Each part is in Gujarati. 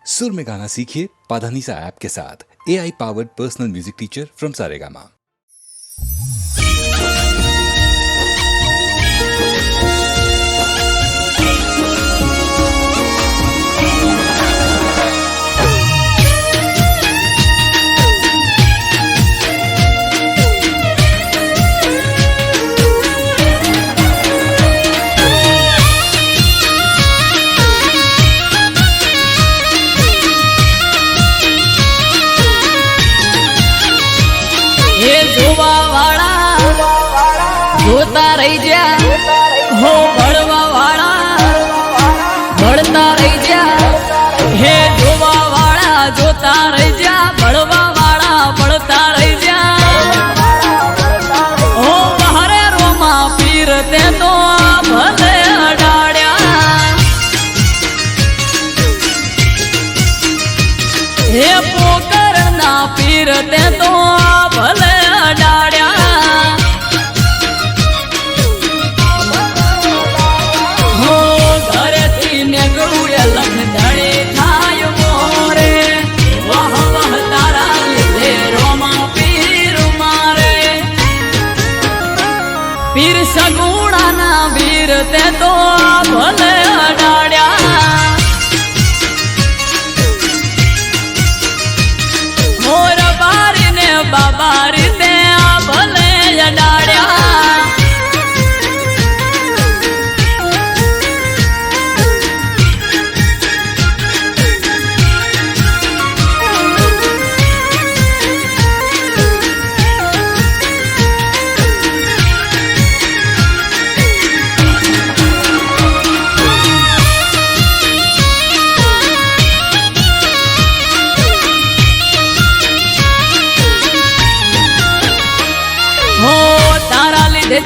सुर में गाना सीखिए पाधानीसा ऐप के साथ। AI powered personal music teacher from Saregama. જોતા રહી જા હો ભળવા વાળા ભળતા રહી જા હે જોવા વાળા જોતા રહી જા ભળવા વાળા ભળતા રહી જા હો બહારે રોમા પીર તે તો ભલે અડાડ્યા હે પોકરના પીર તે તો ભલે અડાડ્યા પીર સગુણાના વીર તે તો ભલે અડાડ્યા મોર બારી ને બાબારી તે ભલે અડાડ્યા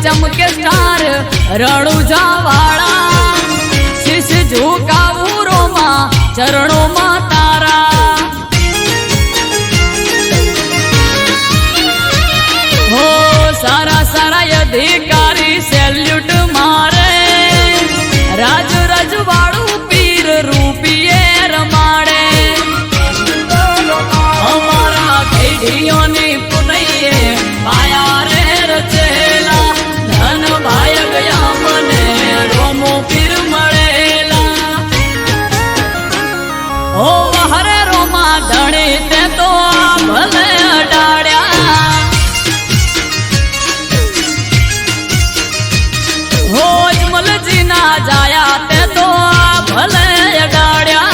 चमके स्टार रणुजा वाला शीश झुकावू रोमा चरणों मा तारा हो सारा सारा अधिकारी सैल्यूट मारे राज रजवाड़ू पीर रूपिये रमाड़े हमारा भेड़ियों ने पुनइये पाया रे रचेला भाई गया मने रोमो पीर मड़ेला ओ हरे रोमा धणे ते तो भले अडाड्या हो अजमल जी ना जाया ते तो भले अडाड्या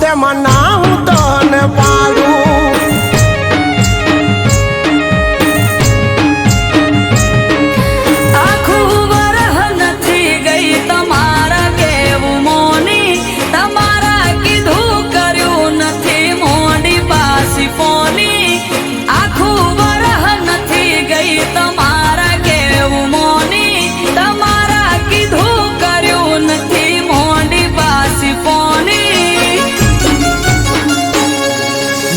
તેમાં ના હું તને પાડું. આખું વરહ નથી ગઈ તમારા કેવું મોની, તમારા કીધું કર્યું નથી મોડી પાસી ફોની. આખું વરહ નથી ગઈ તમારા કેવું મોની, તમારા કીધું કર્યું નથી મોડી પાસી ફોની.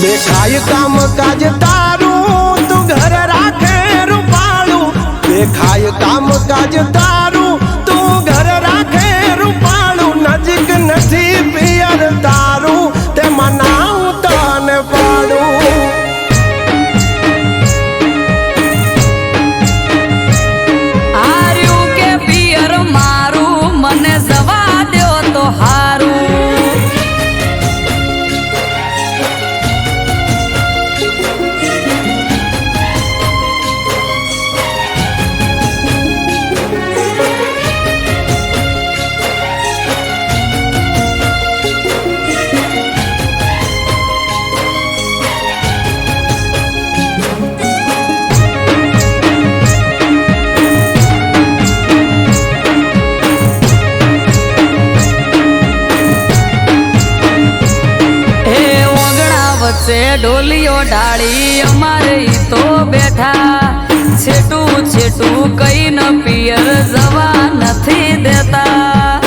દેખાય કામ કાજ તારું તું ઘર રાખે રૂપાળું. દેખાય કામ કાજ તારું તું ઘર રાખે રૂપાળું. નજીક નથી પિયર તારું તેમાં ના હું તને પાડું. હાર્યું કે પિયર મારું મને જવા દ્યો તો હારું. વચ્ચે ડોલીઓ ઢાળી અમારે ઈ તો બેઠા, છેટું છેટું કઈ ન પિયર જવા નથી દેતા.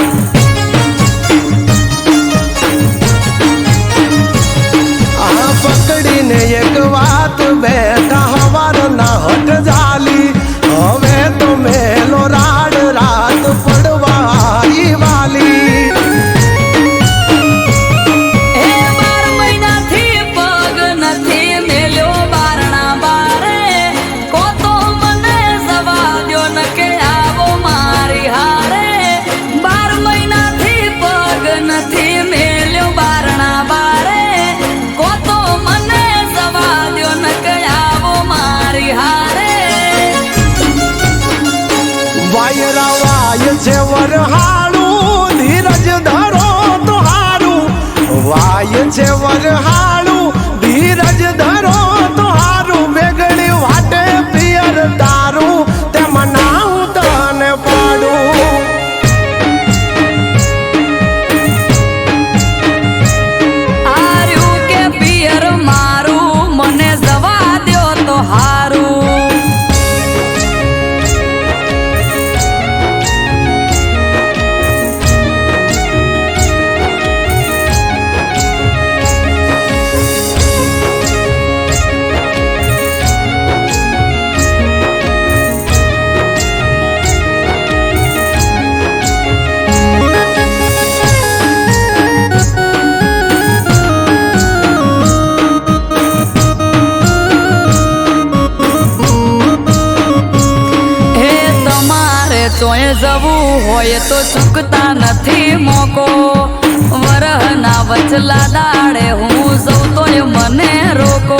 આ પકડીને એક વાત બેઠા હવાર ના હટ જાલી. હવે તો મેલો રાડ રાત પડવા આવી વાલી. વાય છે વરહાળું ધીરજ ધરો તો હારું. વાય છે વરહાળું ધીરજ ધરો તો હારું. બેગડી વાટે પિયર તારું તેમાં ના હું તને પાડું. હાર્યું કે પિયર મારું મને જવા દ્યો તો હારું. ચોય જવું હોય તો ચૂકતા નથી મોકો. વરહના વચલા દાડે હું જઉં તોય મને રોકો.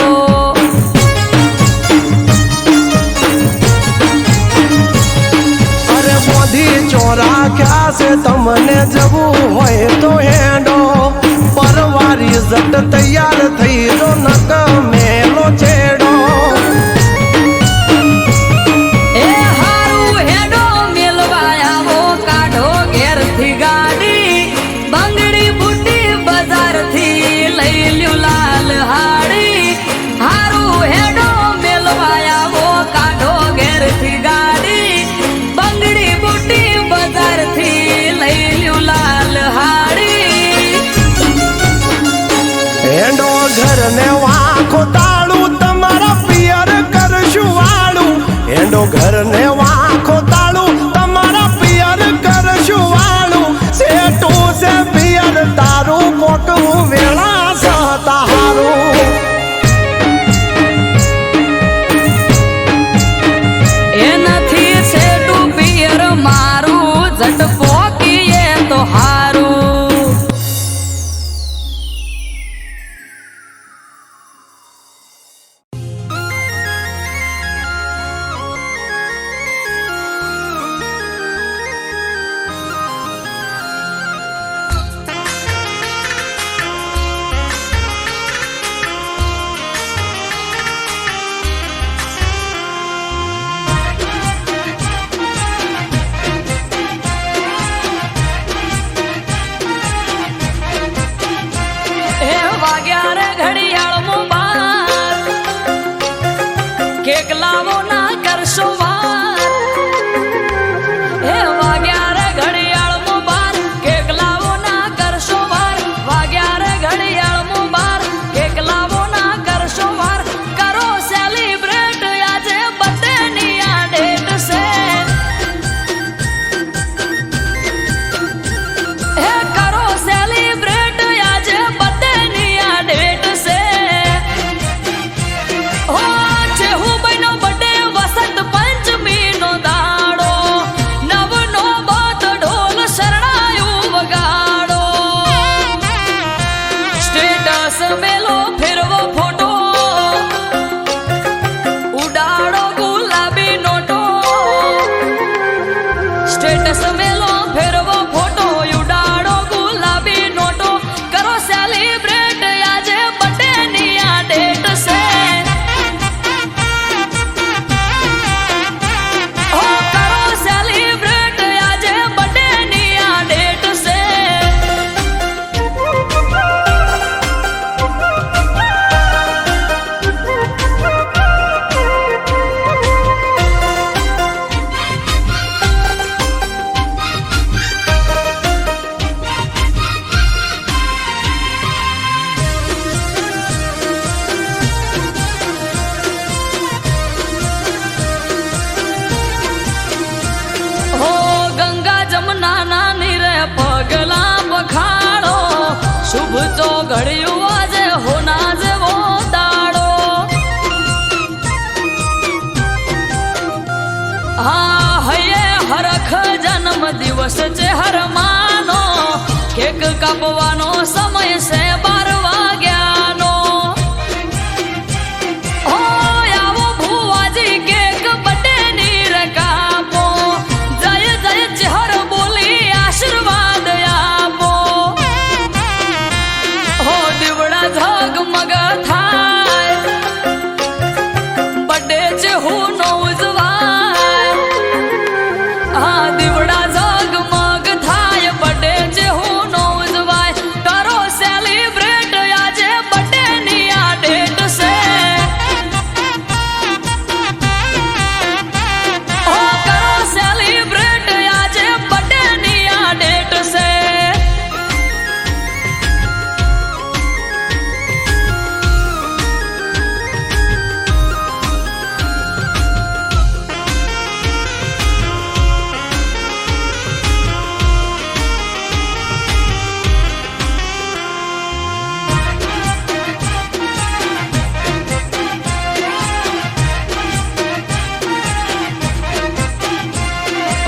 અરે મોદી ચોરા ક્યાં છે તમને જવું હોય તો હેડો. પરવારી જટ તૈયાર થઈ જો નક મેલો છેડો. ઘરને વાંખો તાળું તમારા પિયર કરશું વાળું. એંડો ઘરને વાંખો તાળું તમારા પિયર કરશું વાળું. સેટું છે પિયર તારું મોટું વેળા સતા હારું. એનાથી છેટું પિયર મારું જટ પોકીએ તો હારું. સ્ટેટસ મેલો ફેરવો ફોટો ઉડાડો ગુલાબી નોટો સ્ટેટસ મેલો ફેરવો ફોટો ઉડાડો ગુલાબી નોટો કરો સેલિબ્રેટ આજે બર્થડે ની આ ડેટ છે હો કરો સેલિબ્રેટ આજે બર્થડે ની આ ડેટ છે હો ગંગા જમના ના નીરે પગલા પખાડો શુભ તો ઘડ્યું આજે હોના જેવો દાડો હા હૈયે હરખ જન્મ દિવસ છે હરમાનો કેક કાપવાનો સમય છે 12 વાગ્યાનો હો આવો ભુવાજી કેક બર્થડે ની રે કાપો જય જય ચહર બોલી આશીર્વાદ આપો હો દીવડા ઝગમગ થાય બર્થડે છે હું નો ઉજવાય હા દીવડા ઝગમગ થાય બર્થડે છે હું નો ઉજવાય કરો સેલિબ્રેટ આજે બર્થડે ની આ ડેટ છે હો કરો સેલિબ્રેટ આજે બર્થડે ની આ ડેટ છે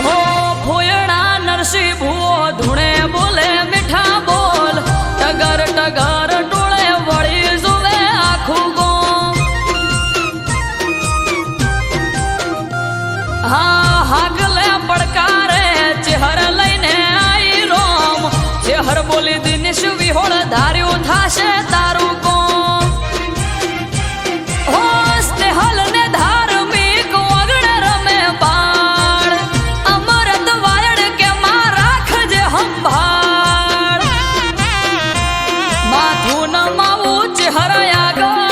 હો ફોયણા નરસિંહ ભુવો ધૂણે બોલે મીઠા બોલ ટગર ટગર ટોળે વળી જોવે આખું ગોમ હા હાગલે પડકારે ચહેર લઈને આઈ રોમ ચહેર બોલી દિનેશ વિહોળ ધાર્યું થાશે તારું કોમ હો સ્નેહલ ને ધાર્મિક વગડ રમે બાળ અમરત વાયડ કે માં રાખજે સંભાળ માથું નમાવું ચહેર આગળ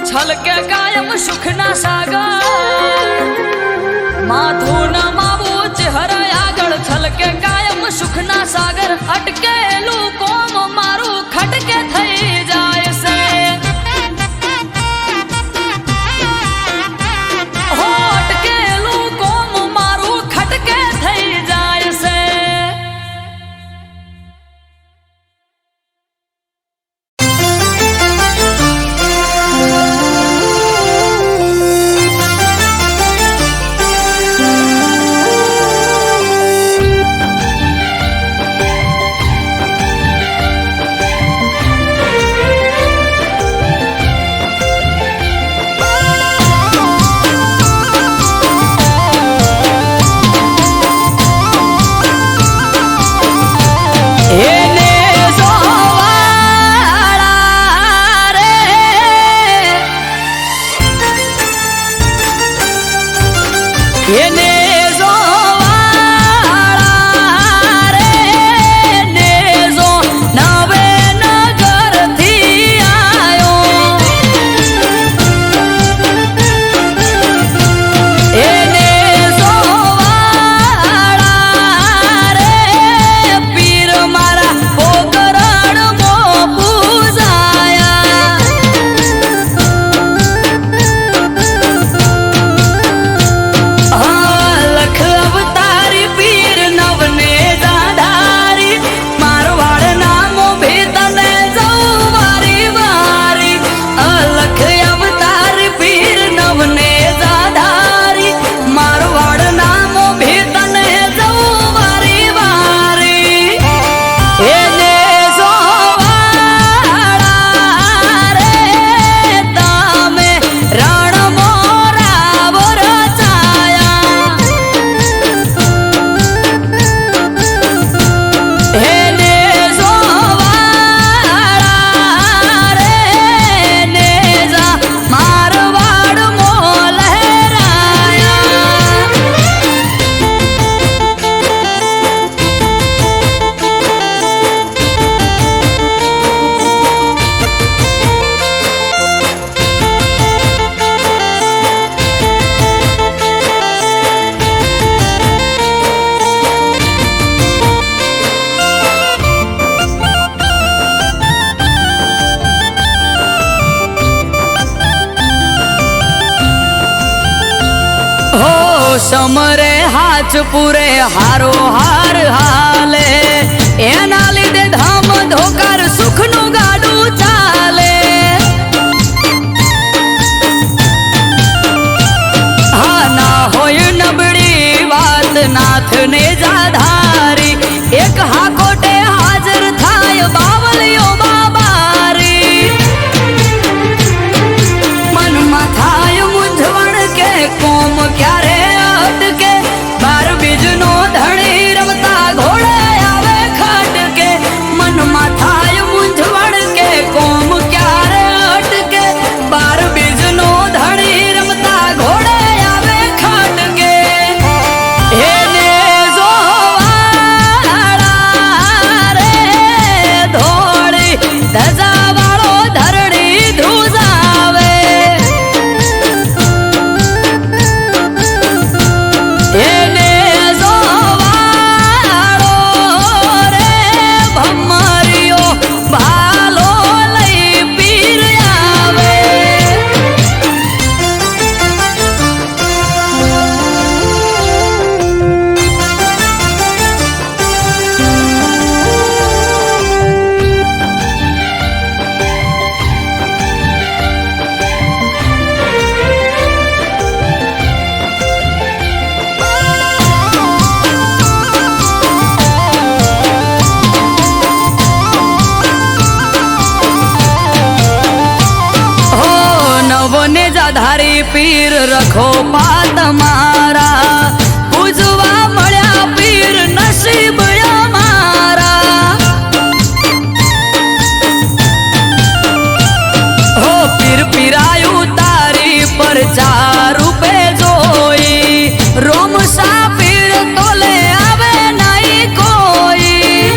છલકે કાયમ સુખના સાગર માથું નમાવું ચહેર આગળ છલકે કાયમ સુખના સાગર અટકેલું કોમ મારું ખટકે થઈ જાય છે હો અટકેલું કોમ મારું ખટકે થઈ જાય છે સમરે હાચ પૂરે હારો હાર હાલે એના લીધે ધામ ધોકાર સુખનું ગાડું ચાલે હા ના હોય નબળી વાત નાથને જાધારી એક હાકોટે હાજર થાય બાવલીઓ બાબારી મનમાં થાય મૂંઝવણ કે કોમ ક્યારે અટકે બાર બીજનો ધણી રમતા ઘોડે આવે ખટકે મનમાં થાય મૂંઝવણ કે કોમ ક્યારે અટકે બાર બીજનો ધણી રમતા ઘોડે આવે ખટકે એને જોવાળા રે ધોળી ધજા વાળો ધરણી ધ્રુજાવે એને જોવાળો રે ભમરિયો ભાલો લઈ પીર આવે હો નવને જાધારી પીર રખો પા તમારા પૂજવા મળ્યા પીર નસીબ અમારા હો પીર પીરાયું તારી પર ચાર રૂપે જોઈ રોમસા પીર તોલે આવે નહીં કોઈ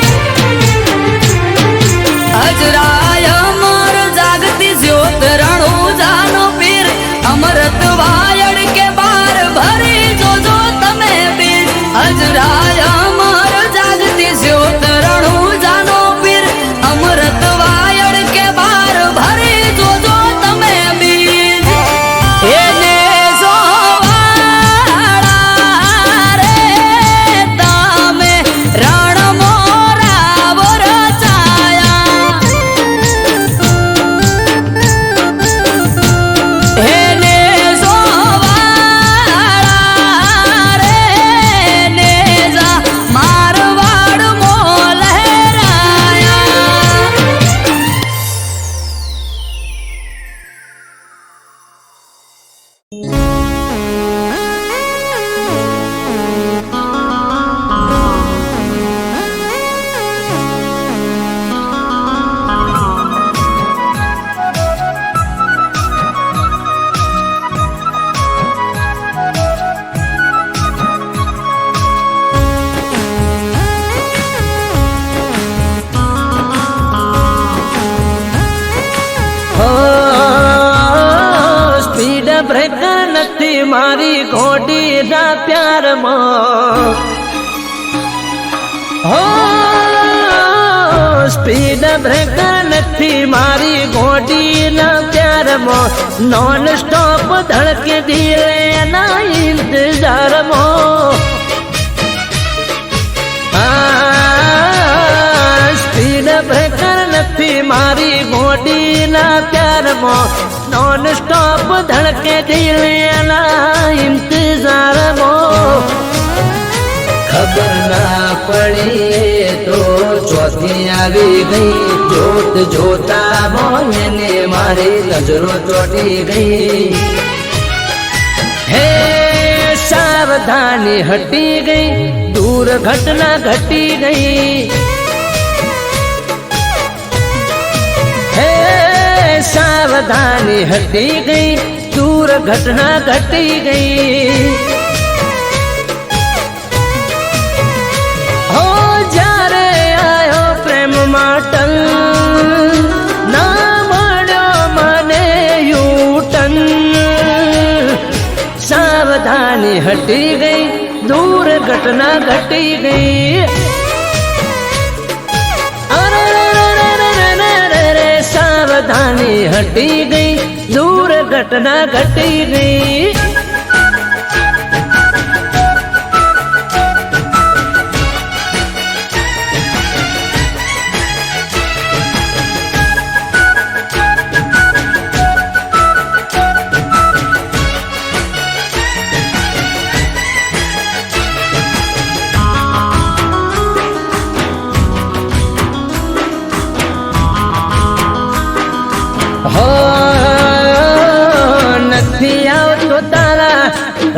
હજરાય અમર જાગતી જ્યોત રણુજાનો પીર અમરત વાયડ કે બાર ભરી જોજો તમે પીર હજરાય અમર જાગતી જ્યોત રણુજાનો પીર અમરત વાયડ કે બાર ભરી જોજો તમે પીર એને જોવાળા રે તમે રણ મોરા વરચાયા એને જોવાળા રે નેજા મારવાડ મો લહેરાયા સ્પીડ બ્રેકર નથી મારી ઘોડીના પ્યારમાં હો સ્પીડ બ્રેકર નથી મારી ઘોડીના પ્યારમાં નોન સ્ટોપ ધડકે દિલે એના ઇંતજારમાં સ્પીડ બ્રેકર નથી મારી ઘોડીના પ્યારમાં નોન સ્ટોપ ધડકે દિલના ઇંતજારમાં ખબર ના પડી તો ચોથી આવી ગઈ જોત જોતા મોયને મારી નજરો ચોટી ગઈ હે સાવધાની હટી ગઈ દૂર ઘટના ઘટી ગઈ હે સાવધાની હટી ગઈ દૂર ઘટના ઘટી ગઈ હો જ્યારે આયો પ્રેમ માટલ ના મળ્યો મને યુટન સાવધાની હટી ગઈ દૂર ઘટના ઘટી ગઈ સાવધાની હટી ગઈ દૂર ઘટના ઘટી ગઈ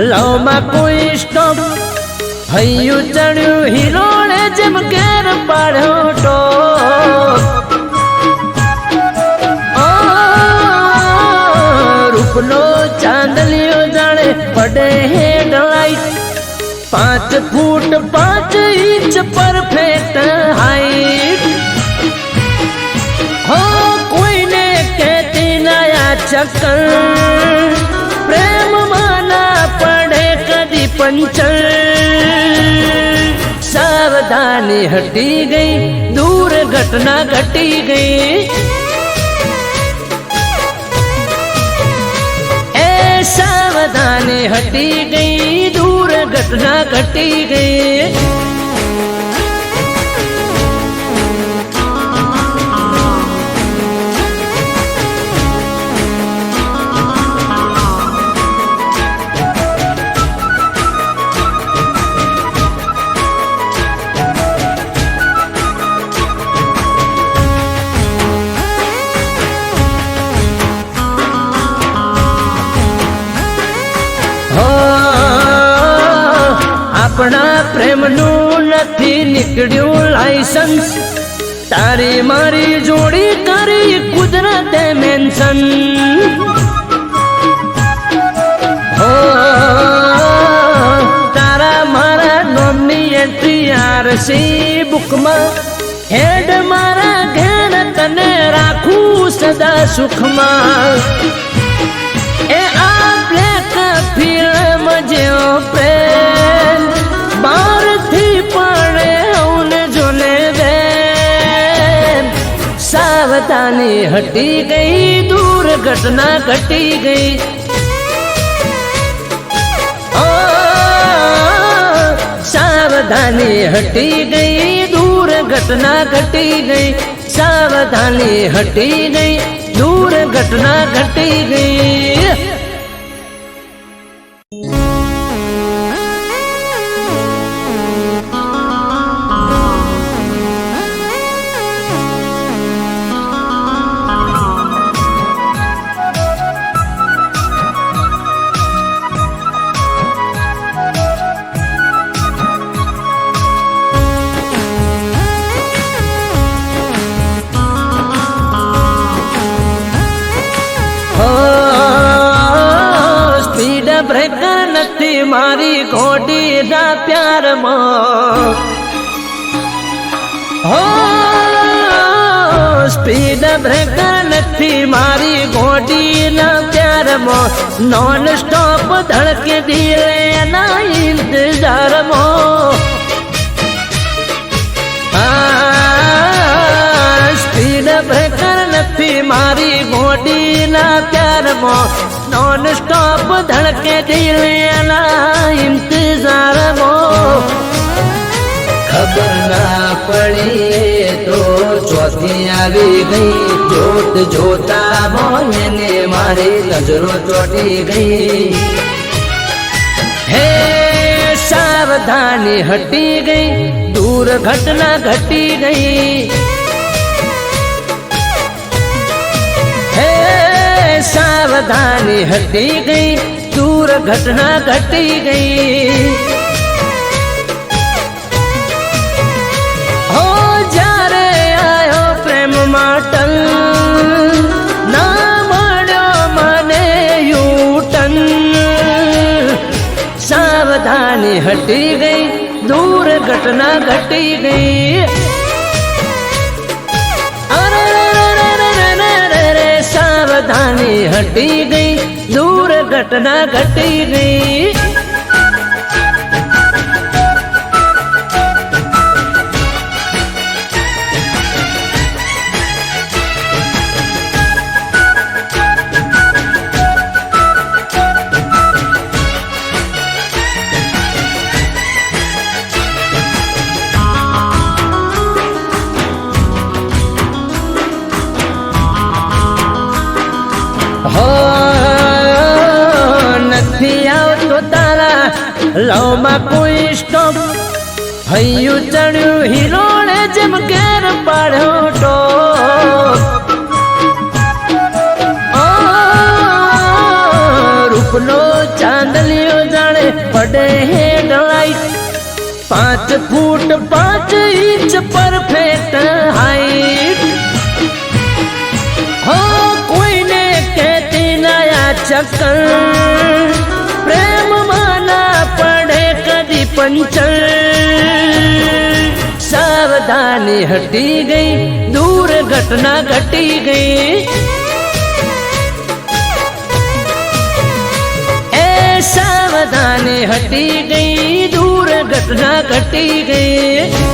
લવ માં કોઈ સ્ટોપ હૈયું ચડ્યું હિરોણે જેમ ઘેર પાડ્યો ટોપ રૂપનો ચાંદલિયો જાણે પડે હેડલાઇટ 5 ફૂટ 5 ઇંચ પરફેક્ટ હાઈટ હો કોઈને કહેતી નયા ચક્કર પ્રેમ માના પડે કદી પંચર સાવધાની હટી ગઈ દૂર ઘટના ઘટી ગઈ એ સાવધાની હટી ગઈ દૂર ઘટના ઘટી ગઈ આપણા પ્રેમનું નથી નીકળ્યું લાયસન્સ તારી મારી જોડી કરી કુદરતે મેન્શન હો તારા મારા નોમની એન્ટ્રી આરસી બુકમાં હેડ મારા ઘેર તને રાખું સદા સુખમાં એ આ બ્લેક ફિલ્મ જેવો પ્રેમ બારથી પડે હું જોને બેન સાવધાની હટી ગઈ દૂર ઘટના ઘટી ગઈ સાવધાની હટી ગઈ દૂર ઘટના ઘટી ગઈ સાવધાની હટી ગઈ દૂર ઘટના ઘટી ગઈ બ્રેકર નથી મારી ઘોડીના પ્યારમાં હો સ્પીડ બ્રેકર નથી મારી ઘોડીના પ્યારમાં નોન સ્ટોપ ધડકે દિલે એના ઇંતજારમાં સ્પીડ બ્રેકર નથી મારી ઘોડીના પ્યારમાં નોન સ્ટોપ ધડકે દિલેના ઇંતજારમાં ખબર ના પડી તો ચોથી આવી ગઈ જોત જોતા મોને મારી નજરો ચોટી ગઈ હે સાવધાની હટી ગઈ દૂર ઘટના ઘટી ગઈ સાવધાની હટી ગઈ દૂર ઘટના ઘટી ગઈ હો જ્યારે આયો પ્રેમ માટલ ના મળ્યો મને યુટન સાવધાની હટી ગઈ દૂર ઘટના ઘટી ગઈ સાવધાની હટી ગઈ દૂર ઘટના ઘટી ગઈ લવ માં કોઈ સ્ટોપ હૈયું ચડ્યું હિરોણે જેમ ઘેર પાડ્યો ટોપ રૂપનો ચાંદલિયો 5 फुट 5 इंच परफेक्ट हाइट हो कोई ने कहती नया चक्कर प्रेम माना पड़े कदी पंचर सावधानी हटी गई दूर घटना घटी गई ए सावधानी हटी गई दूर घटना घटी गई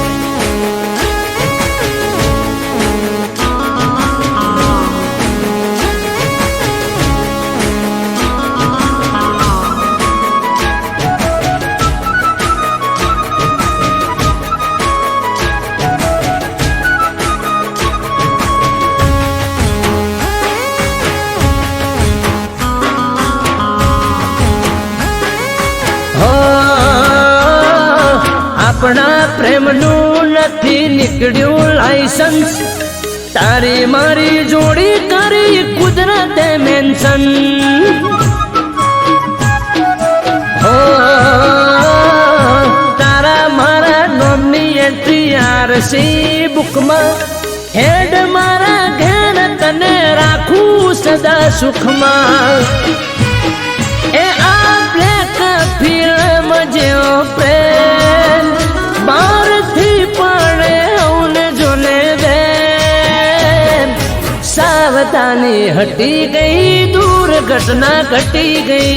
આપણા પ્રેમનું નથી નીકળ્યું લાયસન્સ તારી મારી જોડી કરી કુદરતે મેન્શન હો તારા મારા નામની એન્ટ્રી આરસી બુકમાં હેડ મારા ઘેર તને રાખું સદા સુખમાં એ આ બ્લેક ફિલ્મ જેવો પ્રેમ બારથી પડે હવને જોને બેન સાવધાની હટી ગઈ દૂર ઘટના ઘટી ગઈ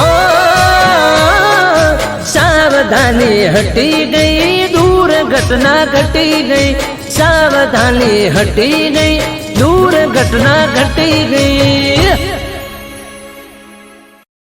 ઓ સાવધાની હટી ગઈ દૂર ઘટના ઘટી ગઈ સાવધાની હટી ગઈ દૂર ઘટના ઘટી ગઈ